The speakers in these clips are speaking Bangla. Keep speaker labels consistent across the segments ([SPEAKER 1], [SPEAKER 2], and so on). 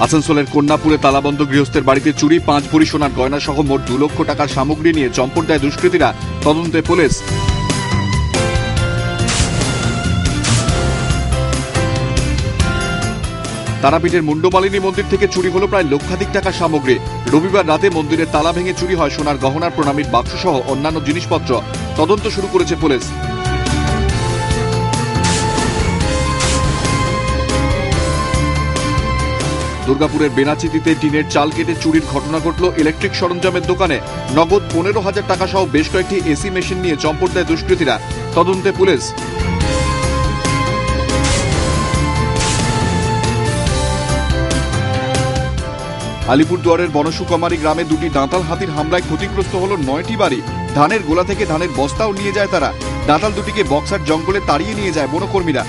[SPEAKER 1] আসানসোলের কন্যাপুরে তালাবন্ধ গৃহস্থের বাড়িতে চুরি 5 ভরি সোনার গয়না সহ মোট 2 লক্ষ টাকার সামগ্রী নিয়ে চম্পট দেয় দুষ্কৃতীরা। তদন্তে পুলিশ। তারাপীঠের মুন্ডমালিনী মন্দির থেকে চুরি হলো প্রায় লক্ষাধিক টাকার সামগ্রী। রবিবার রাতে মন্দিরের তালা ভেঙে চুরি হয় সোনার গহনার প্রণামীর বাক্স সহ অন্যান্য জিনিসপত্র। তদন্ত শুরু করেছে পুলিশ। দুর্গাপুরের বেনাচিতিতে টিনের চাল কেটে চুরির ঘটনা ঘটল ইলেকট্রিক সরঞ্জামের দোকানে। নগদ 15,000 টাকা সহ বেশ কয়েকটি এসি মেশিন নিয়ে চম্পট দেয় দুষ্কৃতীরা। তদন্তে পুলিশ। আলিপুরদুয়ারের বনসুকুমারী গ্রামে দুটি দাঁতাল হাতির হামলায় ক্ষতিগ্রস্ত হল 9টি বাড়ি। ধানের গোলা থেকে ধানের বস্তাও নিয়ে যায় তারা। দাঁতাল দুটিকে বক্সার জঙ্গলে তাড়িয়ে নিয়ে যায় বনকর্মীরা।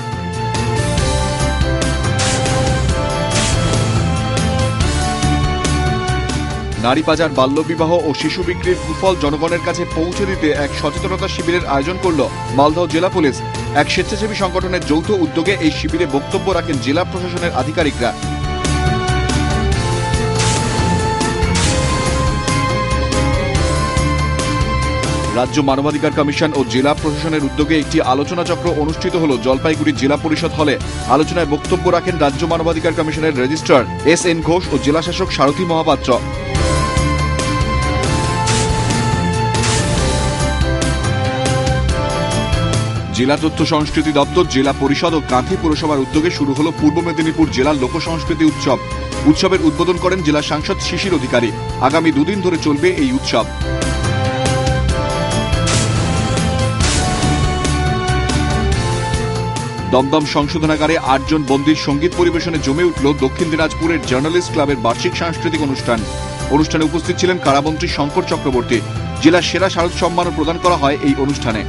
[SPEAKER 1] নারী পাচার, বাল্যবিবাহ ও শিশু বিক্রির কুফল জনগণের কাছে পৌঁছে দিতে এক সচেতনতা শিবিরের আয়োজন করল মালদহ জেলা পুলিশ। এক স্বেচ্ছাসেবী সংগঠনের যৌথ উদ্যোগে এই শিবিরে বক্তব্য রাখেন জেলা প্রশাসনের আধিকারিকরা। রাজ্য মানবাধিকার কমিশন ও জেলা প্রশাসনের উদ্যোগে একটি আলোচনা চক্র অনুষ্ঠিত হল জলপাইগুড়ি জেলা পরিষদ হলে। আলোচনায় বক্তব্য রাখেন রাজ্য মানবাধিকার কমিশনের রেজিস্ট্রার SN ঘোষ ও জেলা শাসক সারথী মহাপাত্র। জেলা তথ্য সংস্কৃতি দপ্তর, জেলা পরিষদ ও কাঁথি পুরসভার উদ্যোগে শুরু হল পূর্ব মেদিনীপুর জেলার লোক সংস্কৃতি উৎসব। উৎসবের উদ্বোধন করেন জেলা সাংসদ শিশির অধিকারী। আগামী 2 দিন ধরে চলবে এই উৎসব। দমদম সংশোধনাগারে 8 জন বন্দীর সঙ্গীত পরিবেশনে জমে উঠল দক্ষিণ দিনাজপুরের জার্নালিস্ট ক্লাবের বার্ষিক সাংস্কৃতিক অনুষ্ঠান। অনুষ্ঠানে উপস্থিত ছিলেন কারামন্ত্রী শঙ্কর চক্রবর্তী। জেলার সেরা শারদ সম্মানও প্রদান করা হয় এই অনুষ্ঠানে।